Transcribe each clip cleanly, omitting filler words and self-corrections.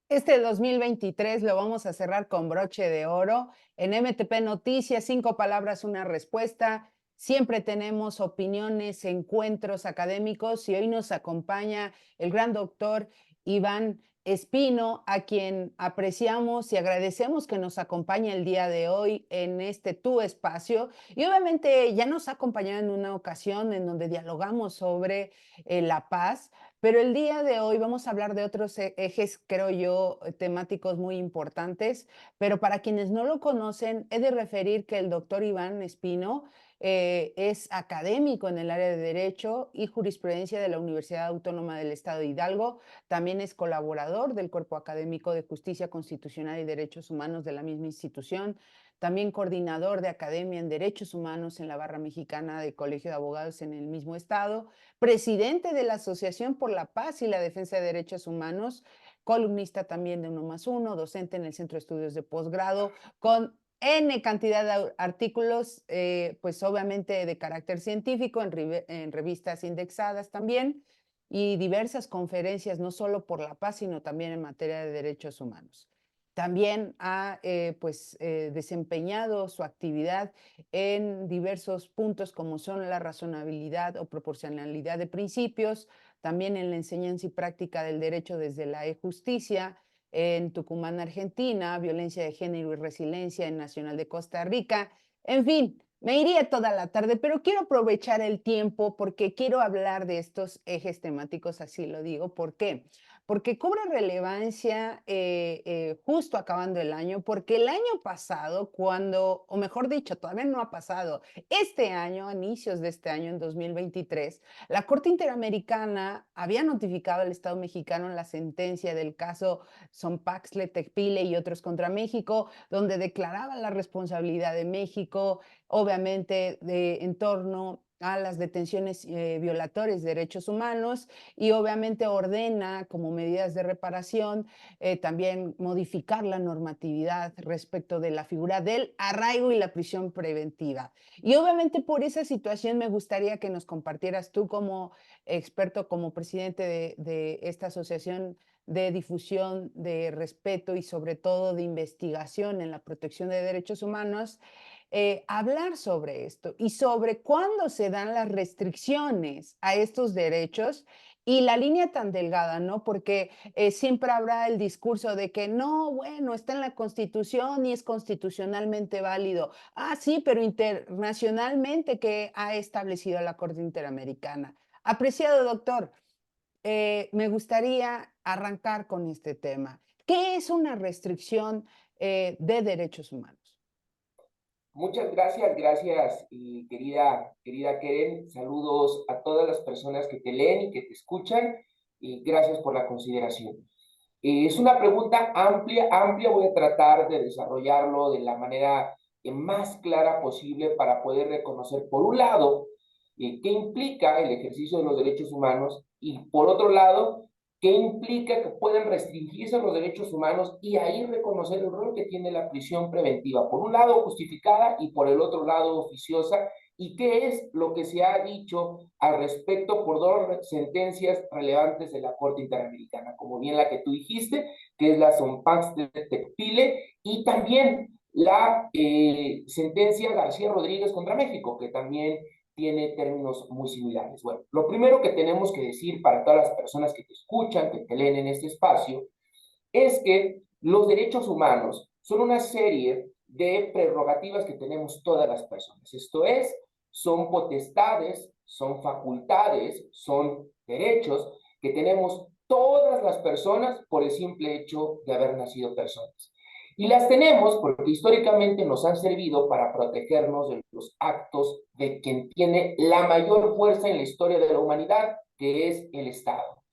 Este 2023 lo vamos a cerrar con broche de oro. En MTP Noticias, 5 palabras, una respuesta. Siempre tenemos opiniones, encuentros académicos y hoy nos acompaña el gran doctor Iván Espino, a quien apreciamos y agradecemos que nos acompañe el día de hoy en este tu espacio. Y obviamente ya nos ha acompañado en una ocasión en donde dialogamos sobre la paz, pero el día de hoy vamos a hablar de otros ejes, creo yo, temáticos muy importantes, pero para quienes no lo conocen, he de referir que el doctor Iván Espino es académico en el área de Derecho y Jurisprudencia de la Universidad Autónoma del Estado de Hidalgo. También es colaborador del Cuerpo Académico de Justicia Constitucional y Derechos Humanos de la misma institución. También coordinador de Academia en Derechos Humanos en la Barra Mexicana del Colegio de Abogados en el mismo estado, presidente de la Asociación por la Paz y la Defensa de Derechos Humanos, columnista también de Uno más Uno, docente en el Centro de Estudios de Posgrado, con N cantidad de artículos, pues obviamente de carácter científico, en revistas indexadas también, y diversas conferencias, no solo por la paz, sino también en materia de derechos humanos. También ha desempeñado su actividad en diversos puntos como son la razonabilidad o proporcionalidad de principios, también en la enseñanza y práctica del derecho desde la e-justicia, en Tucumán, Argentina, violencia de género y resiliencia en Nacional de Costa Rica. En fin, me iría toda la tarde, pero quiero aprovechar el tiempo porque quiero hablar de estos ejes temáticos, así lo digo. ¿Por qué? Porque cobra relevancia justo acabando el año, porque el año pasado, cuando, o mejor dicho, todavía no ha pasado, este año, a inicios de este año, en 2023, la Corte Interamericana había notificado al Estado mexicano en la sentencia del caso Sonpaxle, Tecpile y otros contra México, donde declaraba la responsabilidad de México, obviamente, en torno a las detenciones violatorias de derechos humanos y obviamente ordena como medidas de reparación también modificar la normatividad respecto de la figura del arraigo y la prisión preventiva. Y obviamente por esa situación me gustaría que nos compartieras tú como experto, como presidente de esta asociación de difusión, de respeto y sobre todo de investigación en la protección de derechos humanos, hablar sobre esto y sobre cuándo se dan las restricciones a estos derechos y la línea tan delgada, ¿no? Porque siempre habrá el discurso de que no, bueno, está en la Constitución y es constitucionalmente válido. Ah, sí, pero internacionalmente, ¿que ha establecido la Corte Interamericana? Apreciado doctor, me gustaría arrancar con este tema. ¿Qué es una restricción de derechos humanos? Muchas gracias, gracias, querida Keren. Saludos a todas las personas que te leen y que te escuchan, y gracias por la consideración. Es una pregunta amplia, amplia. Voy a tratar de desarrollarlo de la manera más clara posible para poder reconocer, por un lado, qué implica el ejercicio de los derechos humanos y, por otro lado, qué implica que pueden restringirse los derechos humanos y ahí reconocer el rol que tiene la prisión preventiva, por un lado justificada y por el otro lado oficiosa, y qué es lo que se ha dicho al respecto por dos sentencias relevantes de la Corte Interamericana, como bien la que tú dijiste, que es la Sonpax de Tecpile, y también la sentencia García Rodríguez contra México, que también tiene términos muy similares. Bueno, lo primero que tenemos que decir para todas las personas que te escuchan, que te leen en este espacio, es que los derechos humanos son una serie de prerrogativas que tenemos todas las personas. Esto es, son potestades, son facultades, son derechos que tenemos todas las personas por el simple hecho de haber nacido personas. Y las tenemos porque históricamente nos han servido para protegernos de los actos de quien tiene la mayor fuerza en la historia de la humanidad, que es el Estado.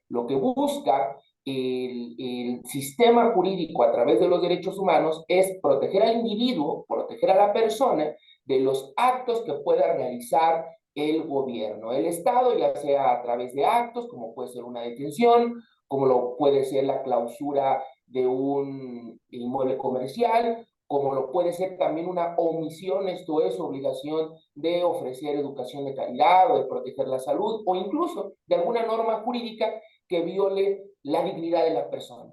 Lo que busca el sistema jurídico a través de los derechos humanos es proteger al individuo, proteger a la persona de los actos que pueda realizar el gobierno, el Estado, ya sea a través de actos, como puede ser una detención, como lo puede ser la clausura de un inmueble comercial, como lo puede ser también una omisión, esto es obligación de ofrecer educación de calidad o de proteger la salud, o incluso de alguna norma jurídica que viole la dignidad de la persona.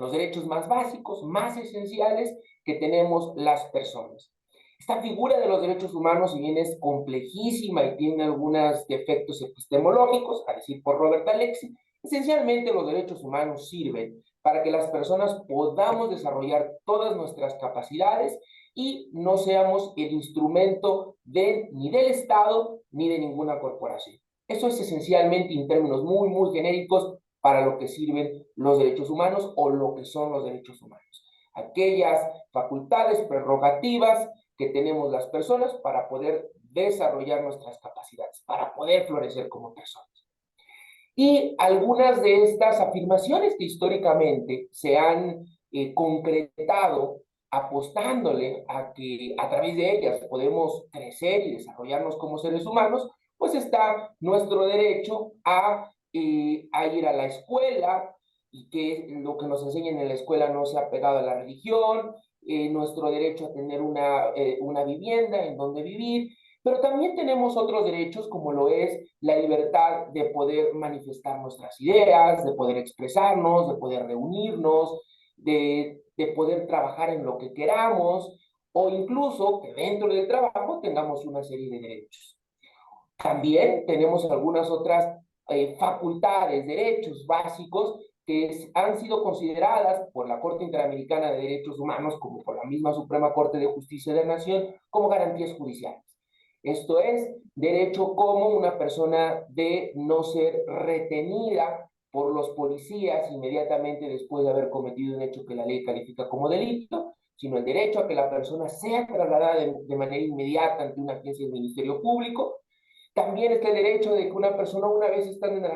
los derechos más básicos, más esenciales que tenemos las personas. Esta figura de los derechos humanos, si bien es complejísima y tiene algunos defectos epistemológicos, a decir por Robert Alexy, esencialmente los derechos humanos sirven para que las personas podamos desarrollar todas nuestras capacidades y no seamos el instrumento ni del Estado ni de ninguna corporación. Eso es esencialmente, en términos muy, muy genéricos, para lo que sirven los derechos humanos o lo que son los derechos humanos. Aquellas facultades, prerrogativas que tenemos las personas para poder desarrollar nuestras capacidades, para poder florecer como personas. Y algunas de estas afirmaciones que históricamente se han concretado apostándole a que a través de ellas podemos crecer y desarrollarnos como seres humanos, pues está nuestro derecho a ir a la escuela y que lo que nos enseñen en la escuela no sea pegado a la religión, nuestro derecho a tener una vivienda en donde vivir, pero también tenemos otros derechos como lo es la libertad de poder manifestar nuestras ideas, de poder expresarnos, de poder reunirnos, de poder trabajar en lo que queramos o incluso que dentro del trabajo tengamos una serie de derechos. También tenemos algunas otras facultades, derechos básicos que han sido consideradas por la Corte Interamericana de Derechos Humanos, como por la misma Suprema Corte de Justicia de la Nación, como garantías judiciales. Esto es, derecho como una persona de no ser retenida por los policías inmediatamente después de haber cometido un hecho que la ley califica como delito, sino el derecho a que la persona sea trasladada de manera inmediata ante una agencia del Ministerio Público. También está el derecho de que una persona, una vez estando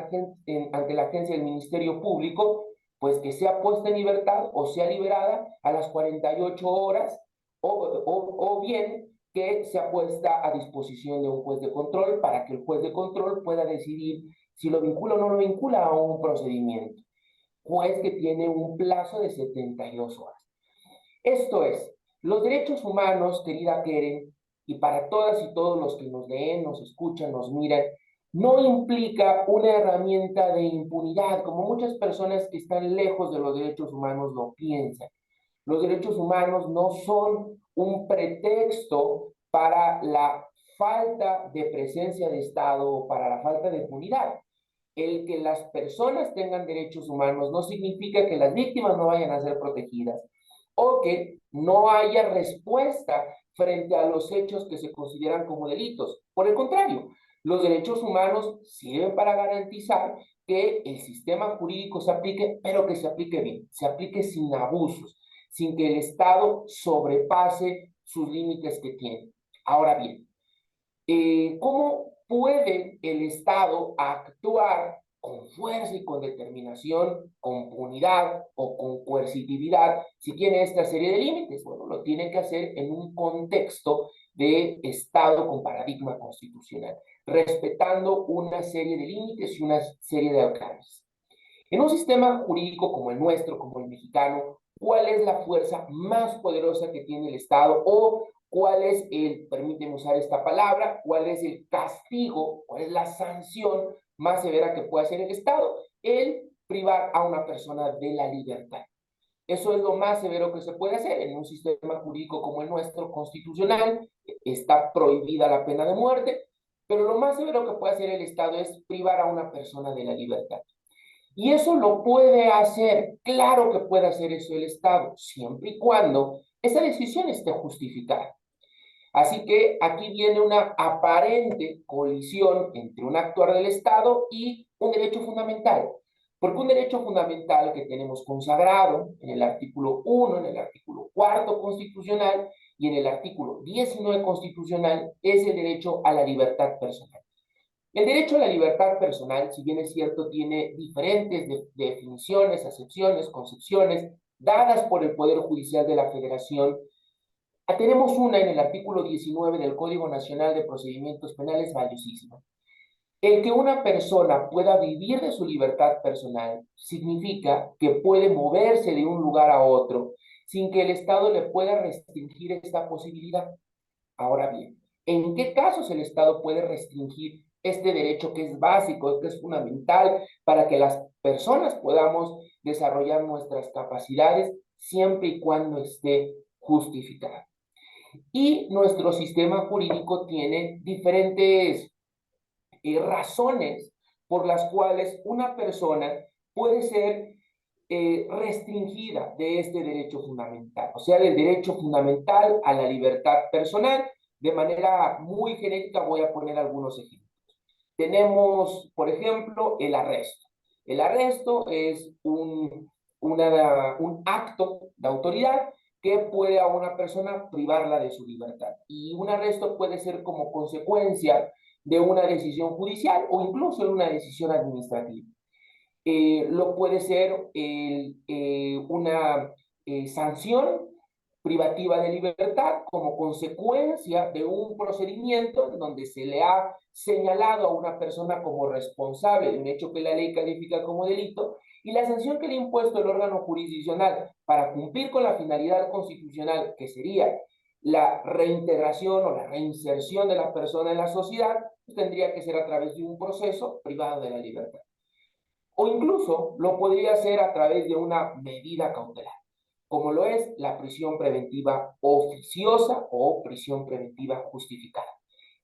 ante la agencia del Ministerio Público, pues que sea puesta en libertad o sea liberada a las 48 horas o bien que sea puesta a disposición de un juez de control para que el juez de control pueda decidir si lo vincula o no lo vincula a un procedimiento. Juez que tiene un plazo de 72 horas. Esto es, los derechos humanos, querida Keren, y para todas y todos los que nos leen, nos escuchan, nos miran, no implica una herramienta de impunidad, como muchas personas que están lejos de los derechos humanos lo piensan. Los derechos humanos no son un pretexto para la falta de presencia de Estado o para la falta de impunidad. El que las personas tengan derechos humanos no significa que las víctimas no vayan a ser protegidas o que no haya respuesta frente a los hechos que se consideran como delitos. Por el contrario, los derechos humanos sirven para garantizar que el sistema jurídico se aplique, pero que se aplique bien, se aplique sin abusos, sin que el Estado sobrepase sus límites que tiene. Ahora bien, ¿cómo puede el Estado actuar con fuerza y con determinación, con punidad o con coercitividad si tiene esta serie de límites? Bueno, lo tiene que hacer en un contexto de Estado con paradigma constitucional, respetando una serie de límites y una serie de alcances. En un sistema jurídico como el nuestro, como el mexicano, ¿cuál es la fuerza más poderosa que tiene el Estado o cuál es permíteme usar esta palabra, cuál es el castigo, cuál es la sanción más severa que puede hacer el Estado? El privar a una persona de la libertad. Eso es lo más severo que se puede hacer. En un sistema jurídico como el nuestro, constitucional, está prohibida la pena de muerte, pero lo más severo que puede hacer el Estado es privar a una persona de la libertad. Y eso lo puede hacer, claro que puede hacer eso el Estado, siempre y cuando esa decisión esté justificada. Así que aquí viene una aparente colisión entre un actuar del Estado y un derecho fundamental. Porque un derecho fundamental que tenemos consagrado en el artículo 1, en el artículo 4 constitucional y en el artículo 19 constitucional es el derecho a la libertad personal. El derecho a la libertad personal, si bien es cierto, tiene diferentes definiciones, acepciones, concepciones dadas por el Poder Judicial de la Federación. Tenemos una en el artículo 19 del Código Nacional de Procedimientos Penales valiosísima. El que una persona pueda vivir de su libertad personal significa que puede moverse de un lugar a otro sin que el Estado le pueda restringir esta posibilidad. Ahora bien, ¿en qué casos el Estado puede restringir este derecho que es básico, que es fundamental para que las personas podamos desarrollar nuestras capacidades siempre y cuando esté justificado. Y nuestro sistema jurídico tiene diferentes razones por las cuales una persona puede ser restringida de este derecho fundamental, o sea, del derecho fundamental a la libertad personal. De manera muy genérica voy a poner algunos ejemplos. Tenemos, por ejemplo, el arresto. El arresto es un acto de autoridad que puede a una persona privarla de su libertad. Y un arresto puede ser como consecuencia de una decisión judicial o incluso de una decisión administrativa. Lo puede ser una sanción privativa de libertad como consecuencia de un procedimiento en donde se le ha señalado a una persona como responsable de un hecho que la ley califica como delito, y la sanción que le ha impuesto el órgano jurisdiccional para cumplir con la finalidad constitucional, que sería la reintegración o la reinserción de la persona en la sociedad, pues tendría que ser a través de un proceso privado de la libertad. O incluso lo podría hacer a través de una medida cautelar, como lo es la prisión preventiva oficiosa o prisión preventiva justificada.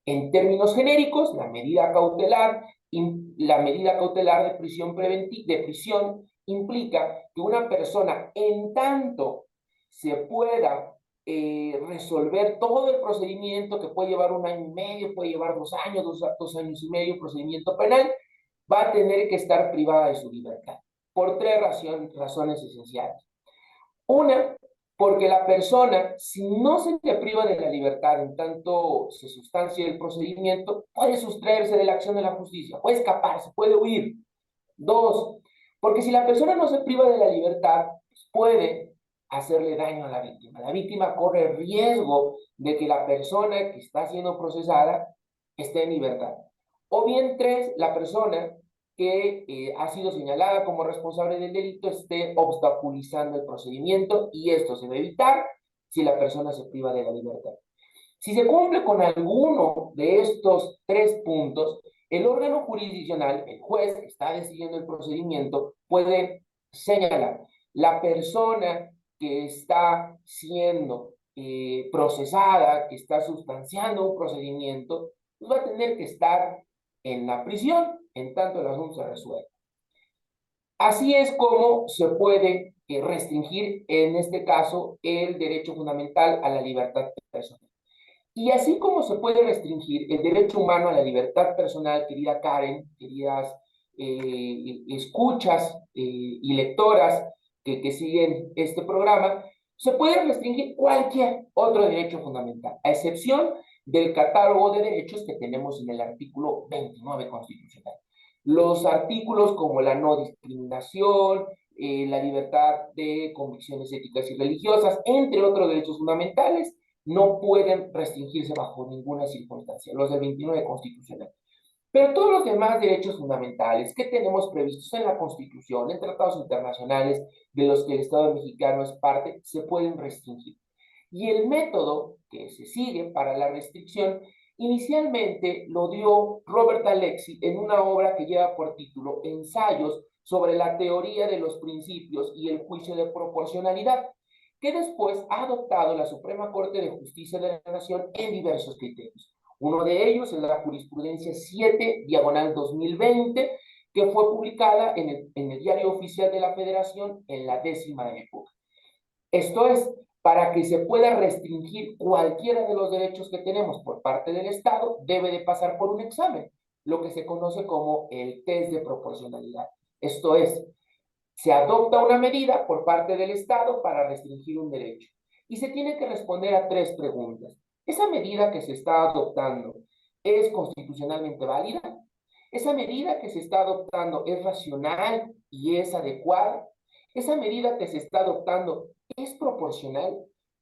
En términos genéricos, la medida cautelar de prisión implica que una persona, en tanto se pueda resolver todo el procedimiento, que puede llevar 1 año y medio, puede llevar 2 años, 2 años y medio, procedimiento penal, va a tener que estar privada de su libertad por tres razones esenciales. Una, porque la persona, si no se le priva de la libertad en tanto se sustancia el procedimiento, puede sustraerse de la acción de la justicia, puede escaparse, puede huir. Dos, porque si la persona no se priva de la libertad, pues puede hacerle daño a la víctima. La víctima corre el riesgo de que la persona que está siendo procesada esté en libertad. O bien tres, la persona que ha sido señalada como responsable del delito esté obstaculizando el procedimiento, y esto se debe evitar si la persona se priva de la libertad. Si se cumple con alguno de estos tres puntos, el órgano jurisdiccional, el juez que está decidiendo el procedimiento, puede señalar la persona que está siendo procesada, que está sustanciando un procedimiento, pues va a tener que estar en la prisión en tanto el asunto se resuelve. Así es como se puede restringir, en este caso, el derecho fundamental a la libertad personal. Y así como se puede restringir el derecho humano a la libertad personal, querida Karen, queridas escuchas y lectoras que siguen este programa, se puede restringir cualquier otro derecho fundamental, a excepción del catálogo de derechos que tenemos en el artículo 29 constitucional. Los artículos como la no discriminación, la libertad de convicciones éticas y religiosas, entre otros derechos fundamentales, no pueden restringirse bajo ninguna circunstancia, los del 29 constitucional. Pero todos los demás derechos fundamentales que tenemos previstos en la Constitución, en tratados internacionales de los que el Estado mexicano es parte, se pueden restringir. Y el método que se sigue para la restricción inicialmente lo dio Robert Alexi en una obra que lleva por título Ensayos sobre la teoría de los principios y el juicio de proporcionalidad, que después ha adoptado la Suprema Corte de Justicia de la Nación en diversos criterios. Uno de ellos es la jurisprudencia 7/2020, que fue publicada en el Diario Oficial de la Federación en la 10ª época. Esto es, para que se pueda restringir cualquiera de los derechos que tenemos por parte del Estado, debe de pasar por un examen, lo que se conoce como el test de proporcionalidad. Esto es, se adopta una medida por parte del Estado para restringir un derecho y se tiene que responder a tres preguntas. ¿Esa medida que se está adoptando es constitucionalmente válida? ¿Esa medida que se está adoptando es racional y es adecuada? ¿Esa medida que se está adoptando es proporcional?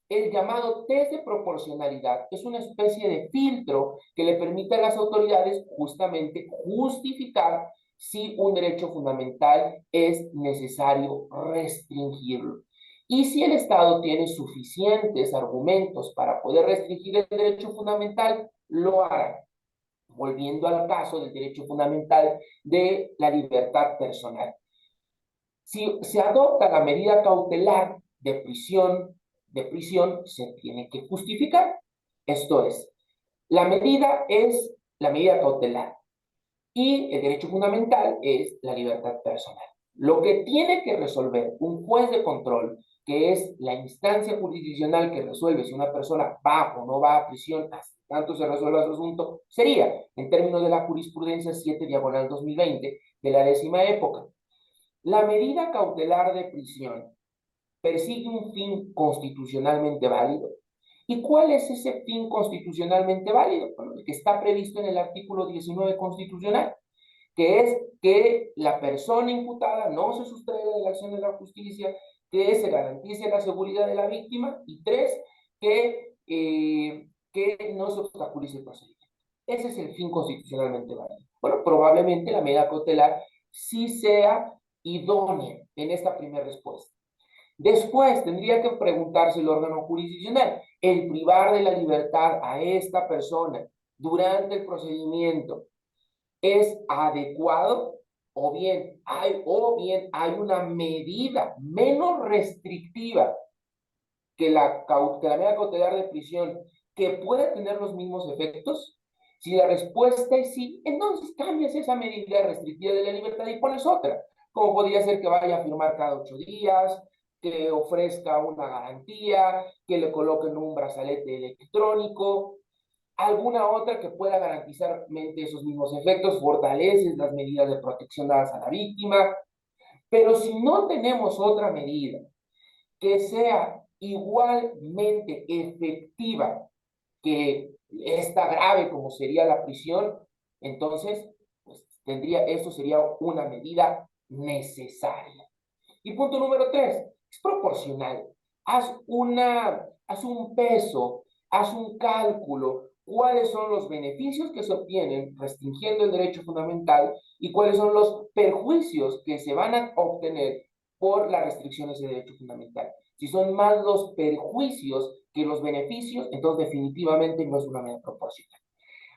El llamado test de proporcionalidad es una especie de filtro que le permite a las autoridades justamente justificar si un derecho fundamental es necesario restringirlo. Y si el Estado tiene suficientes argumentos para poder restringir el derecho fundamental, lo hará. volviendo al caso del derecho fundamental de la libertad personal. Si se adopta la medida cautelar de prisión se tiene que justificar. Esto es, la medida es la medida cautelar y el derecho fundamental es la libertad personal. Lo que tiene que resolver un juez de control, que es la instancia jurisdiccional que resuelve si una persona va o no va a prisión hasta tanto se resuelva su asunto, sería, en términos de la jurisprudencia 7/2020 de la 10ª época, la medida cautelar de prisión persigue un fin constitucionalmente válido. ¿Y cuál es ese fin constitucionalmente válido? Bueno, el que está previsto en el artículo 19 constitucional, que es que la persona imputada no se sustraiga de la acción de la justicia, que se garantice la seguridad de la víctima, y 3, que no se obstaculice el procedimiento. Ese es el fin constitucionalmente válido. Bueno, probablemente la medida cautelar sí sea idónea en esta primera respuesta. Después tendría que preguntarse el órgano jurisdiccional, el privar de la libertad a esta persona durante el procedimiento es adecuado o bien hay una medida menos restrictiva que la medida cautelar de prisión que pueda tener los mismos efectos. Si la respuesta es sí, entonces cambias esa medida restrictiva de la libertad y pones otra, como podría ser que vaya a firmar cada 8 días, que ofrezca una garantía, que le coloquen un brazalete electrónico, alguna otra que pueda garantizar esos mismos efectos, fortaleces las medidas de protección dadas a la víctima. Pero si no tenemos otra medida que sea igualmente efectiva que esta grave como sería la prisión, entonces pues, esto sería una medida necesaria. Y punto número 3, es proporcional. Haz un peso, haz un cálculo, cuáles son los beneficios que se obtienen restringiendo el derecho fundamental y cuáles son los perjuicios que se van a obtener por la restricción de ese derecho fundamental. Si son más los perjuicios que los beneficios, entonces definitivamente no es una medida proporcional.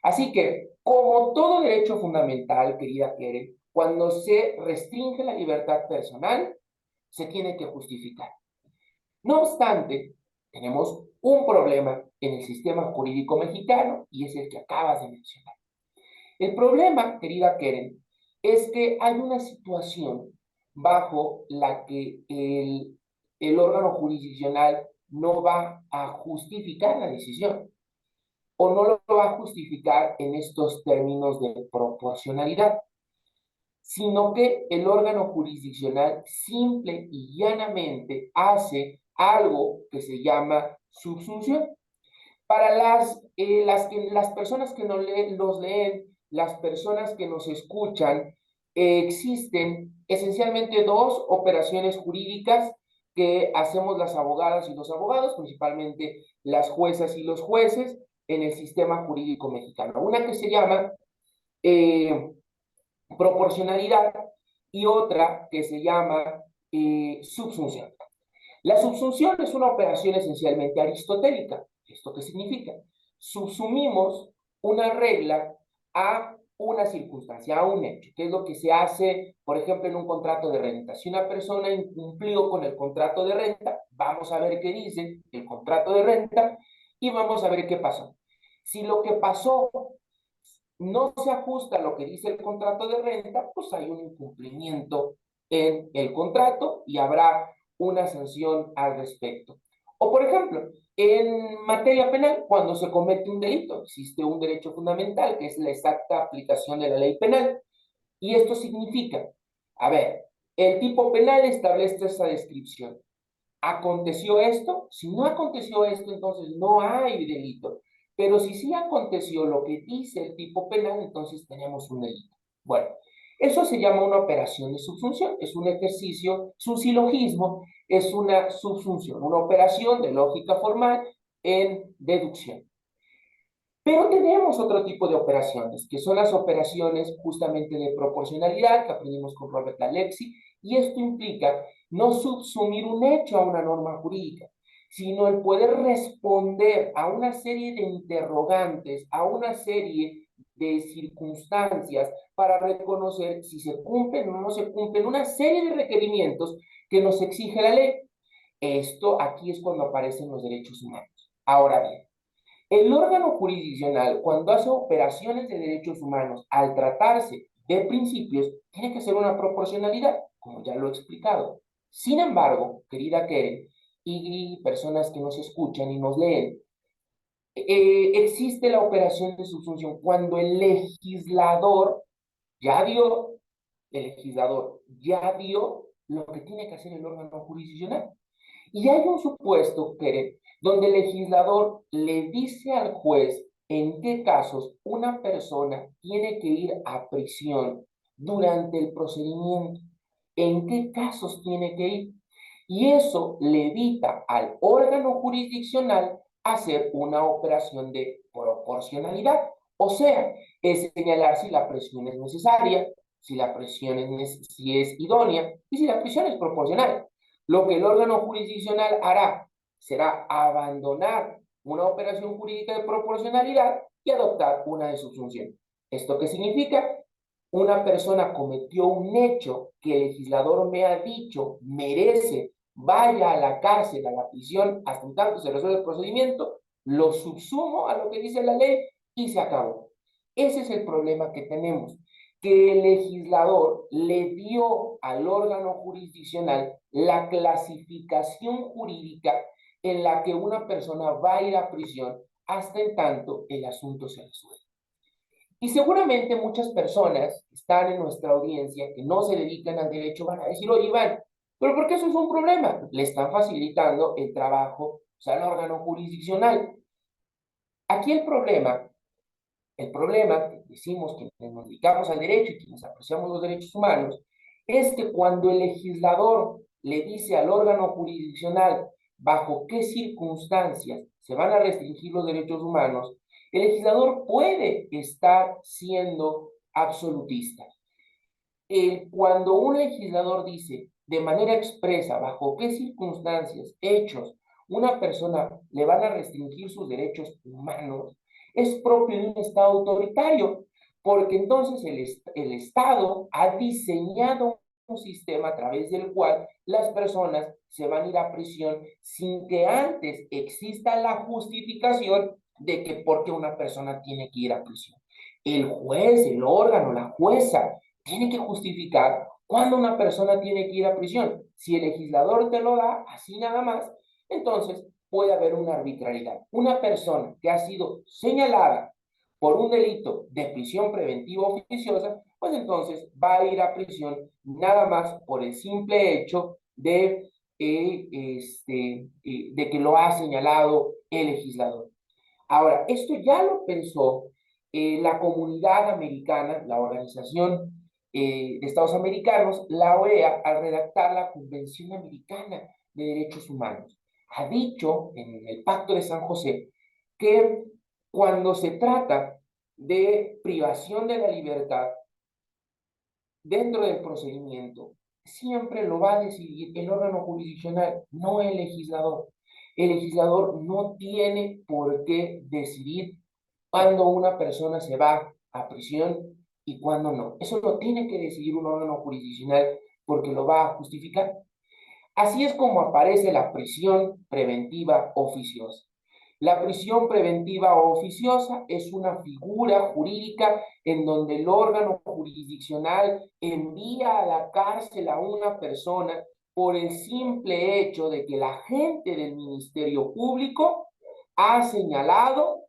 Así que, como todo derecho fundamental, querida Keren, cuando se restringe la libertad personal, se tiene que justificar. No obstante, tenemos un problema en el sistema jurídico mexicano y es el que acabas de mencionar. El problema, querida Keren, es que hay una situación bajo la que el órgano jurisdiccional no va a justificar la decisión o no lo va a justificar en estos términos de proporcionalidad, sino que el órgano jurisdiccional simple y llanamente hace algo que se llama subsunción. Para las personas que nos leen, las personas que nos escuchan, existen esencialmente dos operaciones jurídicas que hacemos las abogadas y los abogados, principalmente las juezas y los jueces, en el sistema jurídico mexicano. Una que se llama proporcionalidad y otra que se llama subsunción. La subsunción es una operación esencialmente aristotélica. ¿Esto qué significa? Subsumimos una regla a una circunstancia, a un hecho, que es lo que se hace, por ejemplo, en un contrato de renta. Si una persona incumplió con el contrato de renta, vamos a ver qué dice el contrato de renta y vamos a ver qué pasó. Si lo que pasó no se ajusta a lo que dice el contrato de renta, pues hay un incumplimiento en el contrato y habrá una sanción al respecto. O por ejemplo, en materia penal, cuando se comete un delito, existe un derecho fundamental que es la exacta aplicación de la ley penal. Y esto significa, a ver, el tipo penal establece esa descripción. ¿Aconteció esto? Si no aconteció esto, entonces no hay delito. Pero si sí aconteció lo que dice el tipo penal, entonces tenemos un delito. Bueno, eso se llama una operación de subsunción. Es un ejercicio, es un silogismo, es una subsunción, una operación de lógica formal en deducción. Pero tenemos otro tipo de operaciones, que son las operaciones justamente de proporcionalidad, que aprendimos con Robert Alexi, y esto implica no subsumir un hecho a una norma jurídica, sino el poder responder a una serie de interrogantes, a una serie de circunstancias para reconocer si se cumplen o no se cumplen una serie de requerimientos que nos exige la ley. Esto aquí es cuando aparecen los derechos humanos. Ahora bien, el órgano jurisdiccional, cuando hace operaciones de derechos humanos, al tratarse de principios, tiene que ser una proporcionalidad, como ya lo he explicado. Sin embargo, querida Keren, y personas que nos escuchan y nos leen, existe la operación de subsunción cuando ya dio, el legislador ya dio lo que tiene que hacer el órgano jurisdiccional. Y hay un supuesto, Keren, donde el legislador le dice al juez en qué casos una persona tiene que ir a prisión durante el procedimiento, en qué casos tiene que ir. Y eso le evita al órgano jurisdiccional hacer una operación de proporcionalidad. O sea, es señalar si la presión es necesaria, si la presión si es idónea y si la presión es proporcional. Lo que el órgano jurisdiccional hará será abandonar una operación jurídica de proporcionalidad y adoptar una de subsunción. ¿Esto qué significa? Una persona cometió un hecho que el legislador me ha dicho merece, vaya a la cárcel, a la prisión, hasta en tanto se resuelve el procedimiento, lo subsumo a lo que dice la ley y se acabó. Ese es el problema que tenemos, que el legislador le dio al órgano jurisdiccional la clasificación jurídica en la que una persona va a ir a prisión hasta en tanto el asunto se resuelve. Y seguramente muchas personas que están en nuestra audiencia, que no se dedican al derecho, van a decir, oye, Iván, pero ¿por qué eso es un problema? Le están facilitando el trabajo, o sea, al órgano jurisdiccional. Aquí el problema que decimos que nos dedicamos al derecho y quienes apreciamos los derechos humanos, es que cuando el legislador le dice al órgano jurisdiccional bajo qué circunstancias se van a restringir los derechos humanos, el legislador puede estar siendo absolutista. Cuando un legislador dice de manera expresa bajo qué circunstancias, hechos, una persona le van a restringir sus derechos humanos, es propio de un Estado autoritario, porque entonces el Estado ha diseñado un sistema a través del cual las personas se van a ir a prisión sin que antes exista la justificación de que por qué una persona tiene que ir a prisión. El juez, el órgano, la jueza, tiene que justificar cuándo una persona tiene que ir a prisión. Si el legislador te lo da así nada más, entonces puede haber una arbitrariedad. Una persona que ha sido señalada por un delito de prisión preventiva oficiosa, pues entonces va a ir a prisión nada más por el simple hecho de que lo ha señalado el legislador. Ahora, esto ya lo pensó la comunidad americana, la Organización de Estados Americanos, la OEA, al redactar la Convención Americana de Derechos Humanos. Ha dicho en el Pacto de San José que cuando se trata de privación de la libertad dentro del procedimiento, siempre lo va a decidir el órgano jurisdiccional, no el legislador. El legislador no tiene por qué decidir cuándo una persona se va a prisión y cuándo no. Eso lo tiene que decidir un órgano jurisdiccional porque lo va a justificar. Así es como aparece la prisión preventiva oficiosa. La prisión preventiva oficiosa es una figura jurídica en donde el órgano jurisdiccional envía a la cárcel a una persona por el simple hecho de que la gente del Ministerio Público ha señalado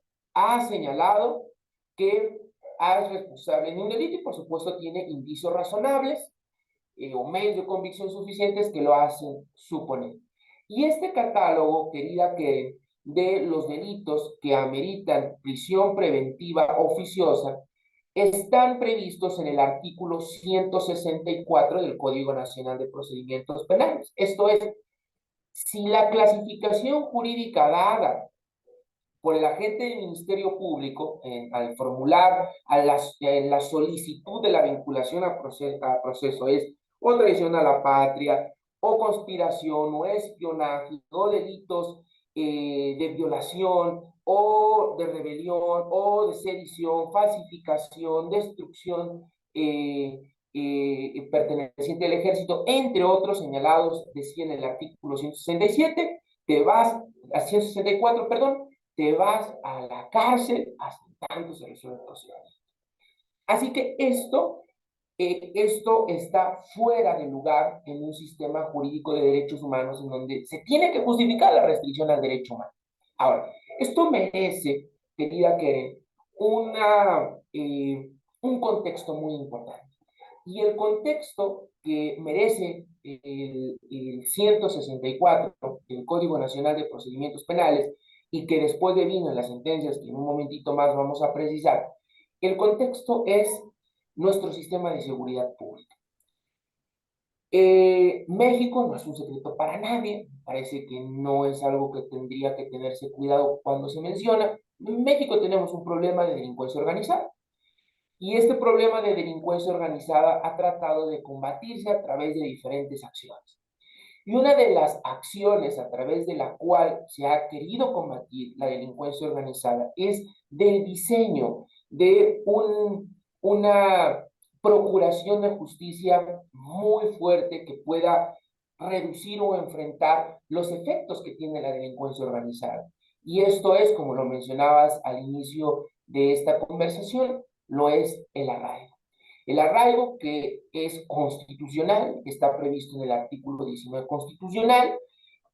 que es responsable de un delito y por supuesto tiene indicios razonables o medios de convicción suficientes que lo hacen suponer. Y este catálogo, querida, que de los delitos que ameritan prisión preventiva oficiosa están previstos en el artículo 164 del Código Nacional de Procedimientos Penales. Esto es, si la clasificación jurídica dada por el agente del Ministerio Público al formular la solicitud de la vinculación a proceso es o traición a la patria, o conspiración, o espionaje, o delitos de violación o de rebelión o de sedición, falsificación, destrucción perteneciente al ejército, entre otros señalados, decía en el artículo 167, te vas, a 164, perdón, te vas a la cárcel hasta tanto se resuelve el procedimiento. Así que esto está fuera de lugar en un sistema jurídico de derechos humanos en donde se tiene que justificar la restricción al derecho humano. Ahora, esto merece, querida Keren, un contexto muy importante. Y el contexto que merece el 164 del Código Nacional de Procedimientos Penales y que después devino en las sentencias que en un momentito más vamos a precisar, el contexto es nuestro sistema de seguridad pública. México no es un secreto para nadie, parece que no es algo que tendría que tenerse cuidado cuando se menciona. En México tenemos un problema de delincuencia organizada y este problema de delincuencia organizada ha tratado de combatirse a través de diferentes acciones. Y una de las acciones a través de la cual se ha querido combatir la delincuencia organizada es del diseño de una procuración de justicia muy fuerte que pueda reducir o enfrentar los efectos que tiene la delincuencia organizada. Y esto es, como lo mencionabas al inicio de esta conversación, lo es el arraigo. El arraigo que es constitucional, que está previsto en el artículo 19 constitucional,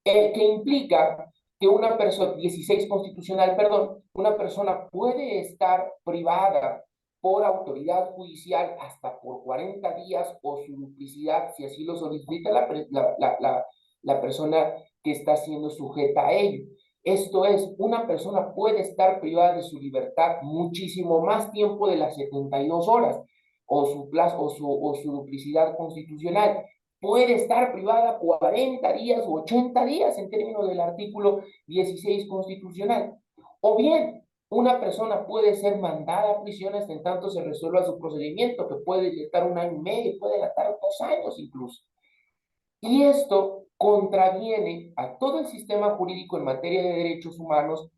que implica que una persona, 16 constitucional, perdón, una persona puede estar privada por autoridad judicial hasta por 40 días o su duplicidad, si así lo solicita la persona que está siendo sujeta a ello. Esto es, una persona puede estar privada de su libertad muchísimo más tiempo de las 72 horas o su plazo o su duplicidad constitucional. Puede estar privada 40 días o 80 días en términos del artículo 16 constitucional. O bien, una persona puede ser mandada a prisión hasta en tanto se resuelva su procedimiento, que puede estar 1 año y medio, puede estar 2 años incluso. Y esto contraviene a todo el sistema jurídico en materia de derechos humanos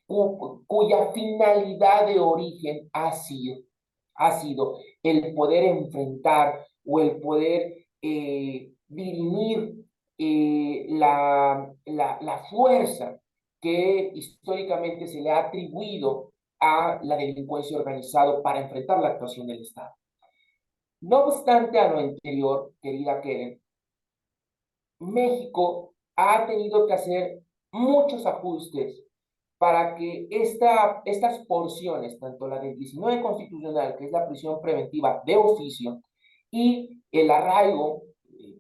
cuya finalidad de origen ha sido el poder enfrentar o el poder dirimir la fuerza que históricamente se le ha atribuido a la delincuencia organizada para enfrentar la actuación del Estado. No obstante a lo anterior, querida Keren, México ha tenido que hacer muchos ajustes para que estas porciones, tanto la del 19 constitucional, que es la prisión preventiva de oficio, y el arraigo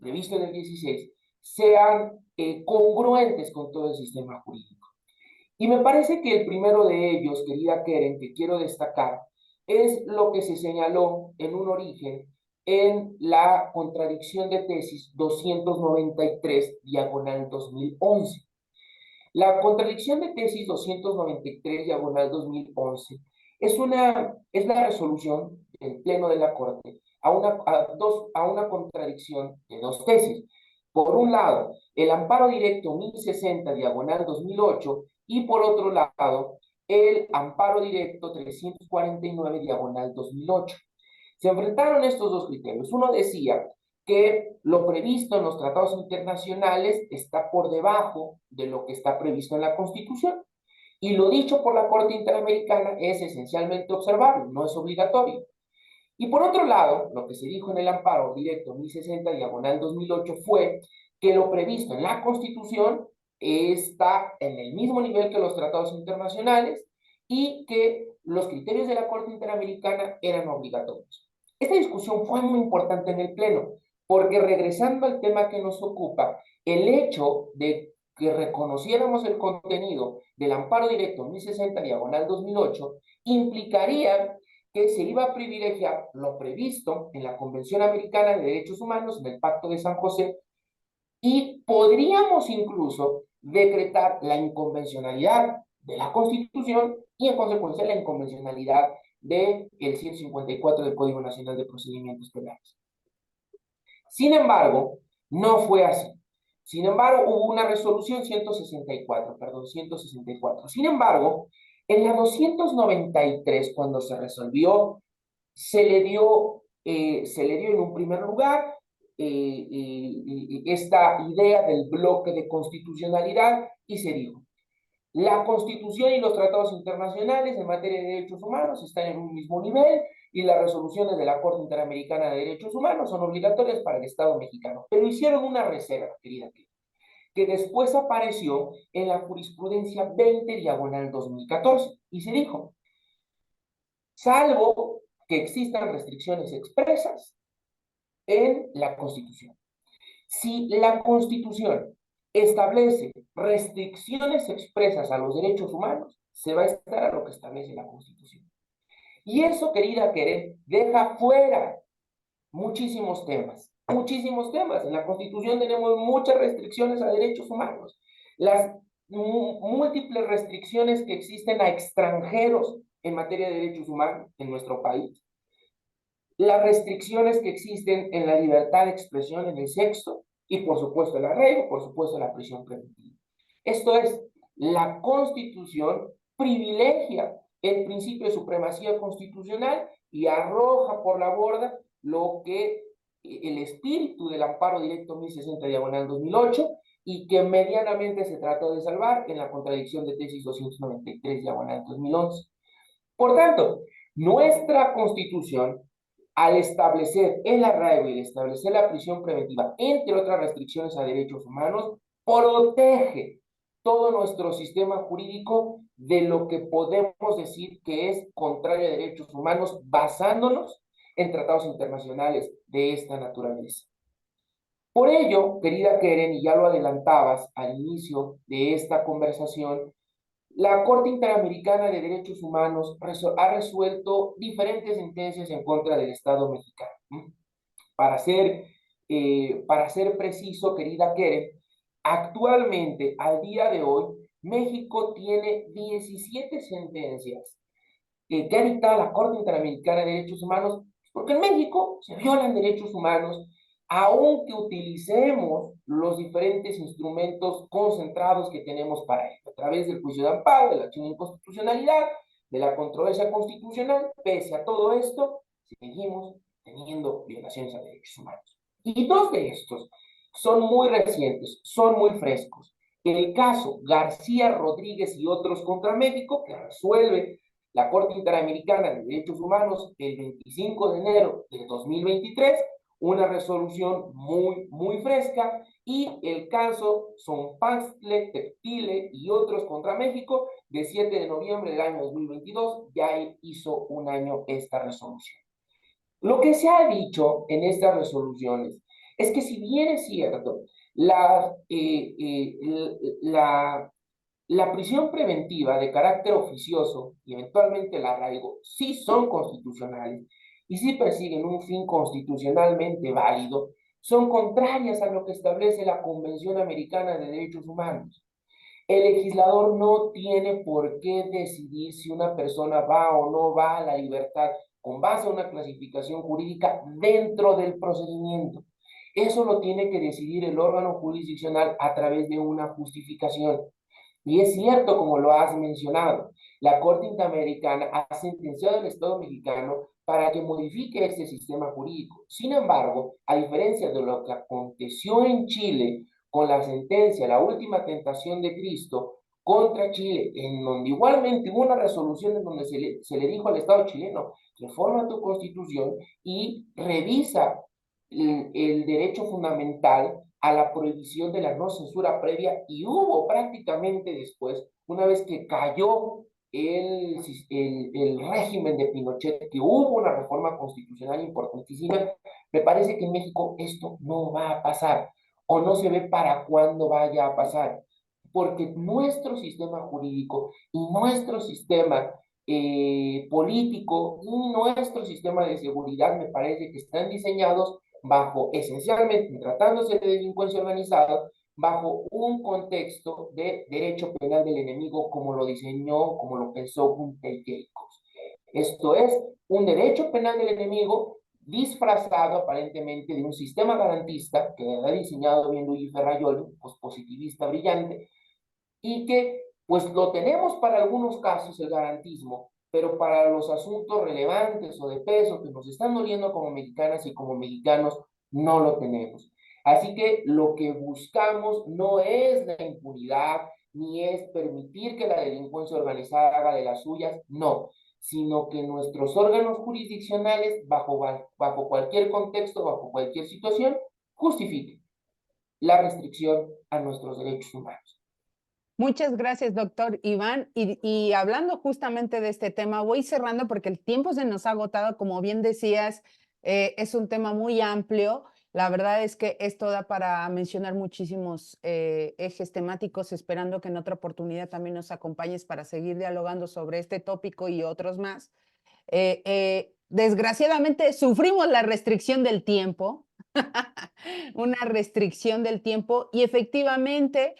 previsto en el 16, sean congruentes con todo el sistema jurídico. Y me parece que el primero de ellos, querida Keren, que quiero destacar, es lo que se señaló en un origen en la contradicción de tesis 293, diagonal 2011. La contradicción de tesis 293, diagonal 2011, es la resolución del Pleno de la Corte a una contradicción de dos tesis. Por un lado, el amparo directo 1060, diagonal 2008, y por otro lado, el amparo directo 349, diagonal 2008. Se enfrentaron estos dos criterios. Uno decía que lo previsto en los tratados internacionales está por debajo de lo que está previsto en la Constitución. Y lo dicho por la Corte Interamericana es esencialmente observable, no es obligatorio. Y por otro lado, lo que se dijo en el amparo directo 1060, diagonal 2008, fue que lo previsto en la Constitución está en el mismo nivel que los tratados internacionales y que los criterios de la Corte Interamericana eran obligatorios. Esta discusión fue muy importante en el Pleno, porque regresando al tema que nos ocupa, el hecho de que reconociéramos el contenido del amparo directo 1060, diagonal 2008, implicaría que se iba a privilegiar lo previsto en la Convención Americana de Derechos Humanos, en el Pacto de San José, y podríamos incluso decretar la inconvencionalidad de la Constitución y en consecuencia la inconvencionalidad del 154 del Código Nacional de Procedimientos Penales. Sin embargo, no fue así. Sin embargo, hubo una resolución 164. Sin embargo, en la 293, cuando se resolvió, se le dio en un primer lugar esta idea del bloque de constitucionalidad y se dijo, la Constitución y los tratados internacionales en materia de derechos humanos están en un mismo nivel y las resoluciones de la Corte Interamericana de Derechos Humanos son obligatorias para el Estado mexicano. Pero hicieron una reserva, querida, que después apareció en la jurisprudencia 20/2014 y se dijo, salvo que existan restricciones expresas en la Constitución. Si la Constitución establece restricciones expresas a los derechos humanos, se va a estar a lo que establece la Constitución. Y eso, querida Keren, deja fuera muchísimos temas, muchísimos temas. En la Constitución tenemos muchas restricciones a derechos humanos. Las múltiples restricciones que existen a extranjeros en materia de derechos humanos en nuestro país. Las restricciones que existen en la libertad de expresión en el sexo y por supuesto el arraigo, por supuesto la prisión preventiva. Esto es, la Constitución privilegia el principio de supremacía constitucional y arroja por la borda lo que el espíritu del amparo directo 1060/2008 y que medianamente se trató de salvar en la contradicción de tesis 293/2011. Por tanto, nuestra Constitución, al establecer el arraigo y al establecer la prisión preventiva, entre otras restricciones a derechos humanos, protege todo nuestro sistema jurídico de lo que podemos decir que es contrario a derechos humanos, basándonos en tratados internacionales de esta naturaleza. Por ello, querida Keren, y ya lo adelantabas al inicio de esta conversación, la Corte Interamericana de Derechos Humanos ha resuelto diferentes sentencias en contra del Estado mexicano. Para ser preciso, querida Keren, actualmente, al día de hoy, México tiene 17 sentencias que ha dictado la Corte Interamericana de Derechos Humanos, porque en México se violan derechos humanos, aunque utilicemos los diferentes instrumentos concentrados que tenemos para ello, a través del juicio de amparo, de la acción de inconstitucionalidad, de la controversia constitucional. Pese a todo esto, seguimos teniendo violaciones a derechos humanos. Y dos de estos son muy recientes, son muy frescos. El caso García Rodríguez y otros contra México, que resuelve la Corte Interamericana de Derechos Humanos el 25 de enero de 2023, una resolución muy fresca, y el caso Sonpantle, Tepile y otros contra México de 7 de noviembre del año 2022, ya hizo un año esta resolución. Lo que se ha dicho en estas resoluciones es que si bien es cierto, la prisión preventiva de carácter oficioso y eventualmente el arraigo sí son constitucionales y sí persiguen un fin constitucionalmente válido, son contrarias a lo que establece la Convención Americana de Derechos Humanos. El legislador no tiene por qué decidir si una persona va o no va a la libertad con base a una clasificación jurídica dentro del procedimiento. Eso lo tiene que decidir el órgano jurisdiccional a través de una justificación. Y es cierto, como lo has mencionado, la Corte Interamericana ha sentenciado al Estado mexicano para que modifique este sistema jurídico. Sin embargo, a diferencia de lo que aconteció en Chile con la sentencia, la última tentación de Cristo contra Chile, en donde igualmente hubo una resolución en donde se le dijo al Estado chileno, reforma tu constitución y revisa el derecho fundamental a la prohibición de la no censura previa, y hubo prácticamente después, una vez que cayó el régimen de Pinochet, que hubo una reforma constitucional importantísima. Me parece que en México esto no va a pasar, o no se ve para cuándo vaya a pasar, porque nuestro sistema jurídico y nuestro sistema político y nuestro sistema de seguridad me parece que están diseñados bajo, esencialmente, tratándose de delincuencia organizada, bajo un contexto de derecho penal del enemigo, como lo diseñó, como lo pensó Gunther Jacobs. Esto es, un derecho penal del enemigo disfrazado aparentemente de un sistema garantista que ha diseñado bien Luigi Ferrajoli, pues positivista brillante, y que pues lo tenemos para algunos casos el garantismo, pero para los asuntos relevantes o de peso que nos están doliendo como mexicanas y como mexicanos, no lo tenemos. Así que lo que buscamos no es la impunidad, ni es permitir que la delincuencia organizada haga de las suyas, no, sino que nuestros órganos jurisdiccionales, bajo cualquier contexto, bajo cualquier situación, justifiquen la restricción a nuestros derechos humanos. Muchas gracias, doctor Iván. Y hablando justamente de este tema, voy cerrando porque el tiempo se nos ha agotado, como bien decías, es un tema muy amplio. La verdad es que esto da para mencionar muchísimos ejes temáticos, esperando que en otra oportunidad también nos acompañes para seguir dialogando sobre este tópico y otros más. Desgraciadamente sufrimos la restricción del tiempo, una restricción del tiempo y efectivamente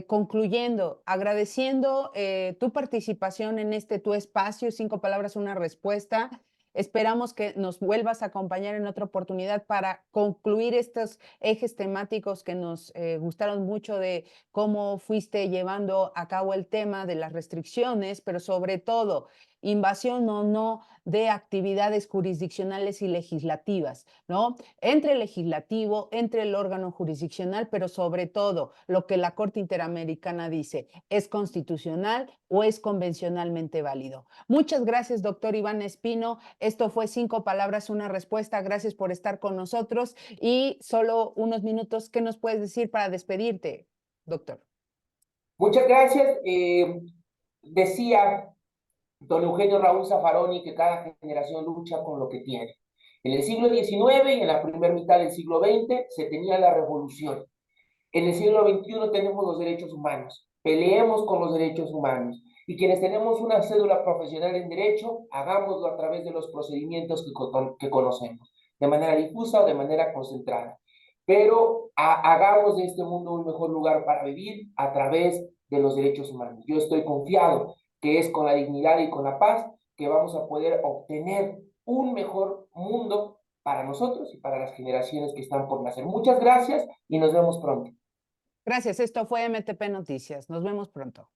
concluyendo, agradeciendo tu participación en este tu espacio, 5 palabras, una respuesta. Esperamos que nos vuelvas a acompañar en otra oportunidad para concluir estos ejes temáticos que nos gustaron mucho de cómo fuiste llevando a cabo el tema de las restricciones, pero sobre todo invasión o no de actividades jurisdiccionales y legislativas, ¿no? Entre el legislativo, entre el órgano jurisdiccional, pero sobre todo lo que la Corte Interamericana dice, ¿es constitucional o es convencionalmente válido? Muchas gracias, doctor Iván Espino. Esto fue 5 palabras, una respuesta. Gracias por estar con nosotros y solo unos minutos, ¿qué nos puedes decir para despedirte, doctor? Muchas gracias. Decía don Eugenio Raúl Zaffaroni que cada generación lucha con lo que tiene. En el siglo XIX y en la primera mitad del siglo XX se tenía la revolución. En el siglo XXI tenemos los derechos humanos. Peleemos con los derechos humanos. Y quienes tenemos una cédula profesional en derecho, hagámoslo a través de los procedimientos que conocemos, de manera difusa o de manera concentrada. Pero hagamos de este mundo un mejor lugar para vivir a través de los derechos humanos. Yo estoy confiado que es con la dignidad y con la paz que vamos a poder obtener un mejor mundo para nosotros y para las generaciones que están por nacer. Muchas gracias y nos vemos pronto. Gracias, esto fue MTP Noticias. Nos vemos pronto.